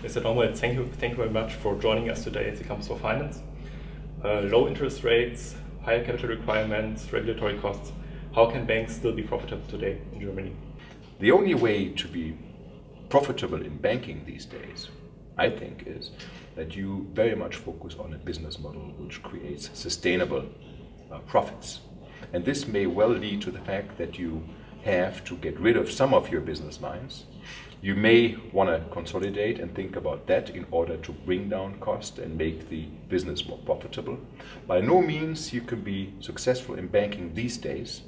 Mr. Dombret, thank you very much for joining us today at the Campus for Finance. Low interest rates, higher capital requirements, regulatory costs. How can banks still be profitable today in Germany? The only way to be profitable in banking these days, I think, is that you very much focus on a business model which creates sustainable profits. And this may well lead to the fact that you have to get rid of some of your business lines. You may want to consolidate and think about that in order to bring down cost and make the business more profitable. By no means you can be successful in banking these days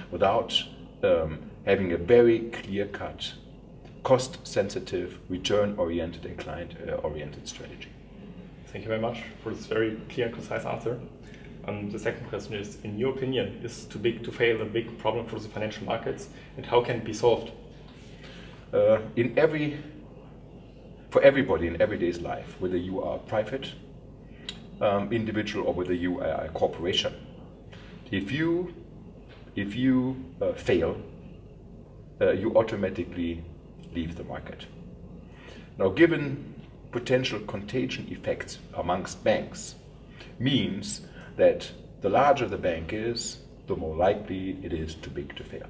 without having a very clear-cut, cost-sensitive, return-oriented and client-oriented strategy. Thank you very much for this very clear and concise answer. The second question is, in your opinion, is too big to fail a big problem for the financial markets, and how can it be solved? For everybody in everyday's life, whether you are a private individual or whether you are a corporation, if you fail, you automatically leave the market. Now, given potential contagion effects amongst banks, means that the larger the bank is, the more likely it is too big to fail.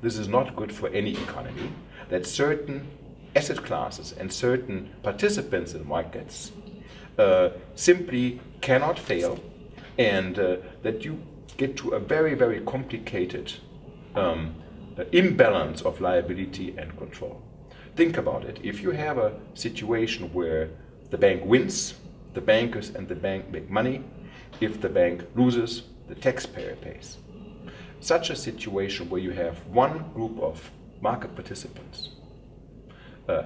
This is not good for any economy, that certain asset classes and certain participants in markets simply cannot fail, and that you get to a very, very complicated imbalance of liability and control. Think about it. If you have a situation where the bank wins, the bankers and the bank make money. If the bank loses, the taxpayer pays. Such a situation where you have one group of market participants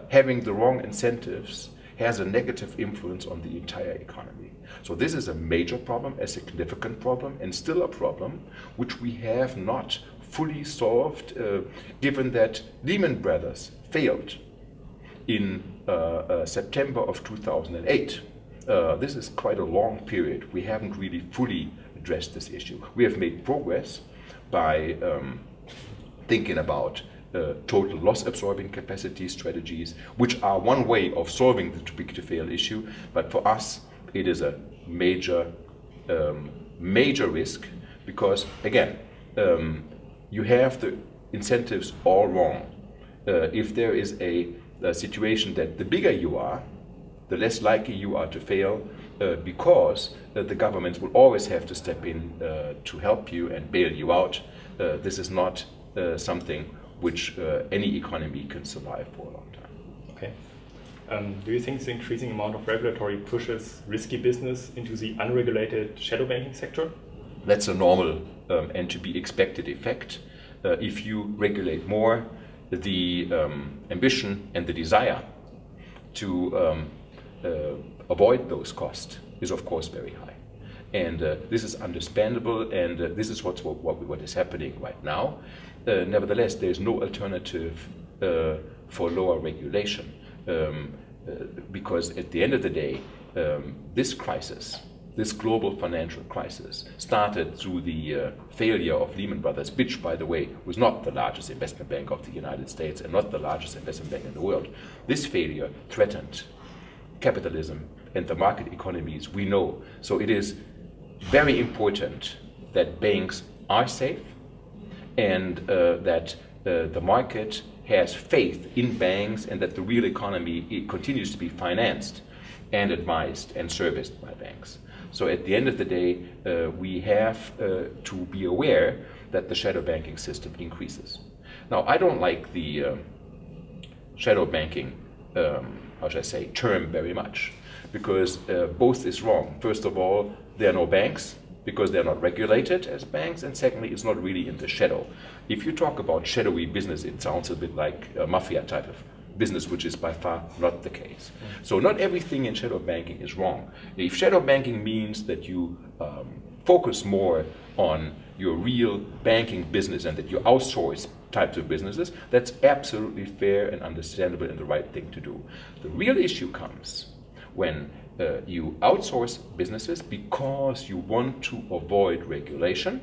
having the wrong incentives has a negative influence on the entire economy. So this is a major problem, a significant problem, and still a problem which we have not fully solved, given that Lehman Brothers failed in September of 2008. This is quite a long period. We haven't really fully addressed this issue. We have made progress by thinking about total loss absorbing capacity strategies, which are one way of solving the too big to fail issue. But for us, it is a major risk, because again, you have the incentives all wrong. If there is a situation that the bigger you are, the less likely you are to fail, because the governments will always have to step in to help you and bail you out. This is not something which any economy can survive for a long time. Okay. Do you think the increasing amount of regulatory pushes risky business into the unregulated shadow banking sector? That's a normal and to be expected effect. If you regulate more, the ambition and the desire to avoid those costs is of course very high. And this is understandable, and this is what is happening right now. Nevertheless, there is no alternative for lower regulation, because at the end of the day, this crisis, this global financial crisis, started through the failure of Lehman Brothers, which, by the way, was not the largest investment bank of the United States and not the largest investment bank in the world. This failure threatened capitalism and the market economies we know. So it is very important that banks are safe, and that the market has faith in banks, and that the real economy continues to be financed and advised and serviced by banks. So at the end of the day, we have to be aware that the shadow banking system increases. Now, I don't like the shadow banking, how should I say, term very much, because both is wrong. First of all, there are no banks, because they're not regulated as banks, and secondly, it's not really in the shadow. If you talk about shadowy business, it sounds a bit like a mafia type of business, which is by far not the case. So not everything in shadow banking is wrong. If shadow banking means that you focus more on your real banking business and that you outsource types of businesses, that's absolutely fair and understandable and the right thing to do. The real issue comes when you outsource businesses because you want to avoid regulation,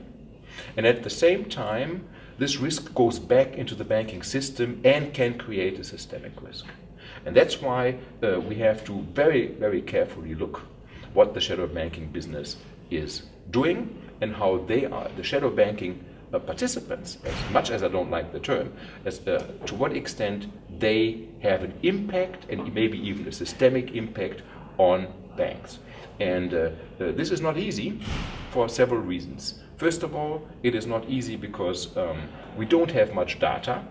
and at the same time this risk goes back into the banking system and can create a systemic risk. And that's why we have to very, very carefully look what the shadow banking business is doing and how they are, the shadow banking participants, as much as I don't like the term, as to what extent they have an impact and maybe even a systemic impact on banks. And this is not easy for several reasons. First of all, it is not easy because we don't have much data.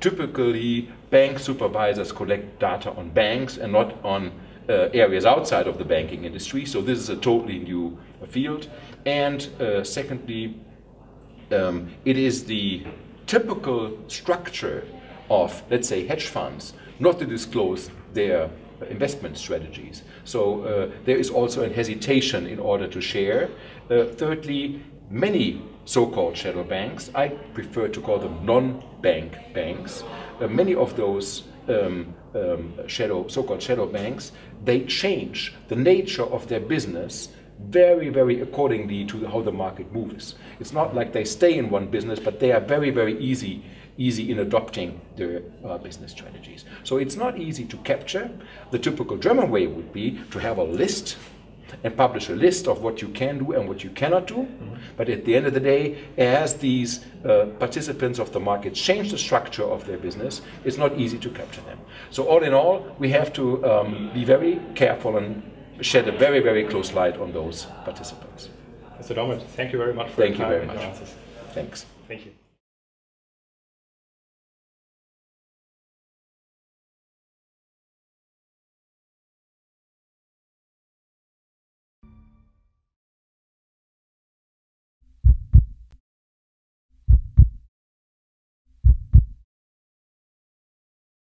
Typically, bank supervisors collect data on banks and not on areas outside of the banking industry. So this is a totally new field. And secondly, it is the typical structure of, let's say, hedge funds not to disclose their investment strategies. So there is also a hesitation in order to share. Thirdly, many so-called shadow banks, I prefer to call them non-bank banks, many of those so-called shadow banks, they change the nature of their business very, very accordingly to how the market moves. It's not like they stay in one business, but they are very, very easy in adopting their business strategies. So it's not easy to capture. The typical German way would be to have a list and publish a list of what you can do and what you cannot do. But at the end of the day, as these participants of the market change the structure of their business, it's not easy to capture them. So all in all, we have to be very careful and shed a very, very close light on those participants. Mr. Dombret, thank you very much for your time and your answers. Thanks. Thank you.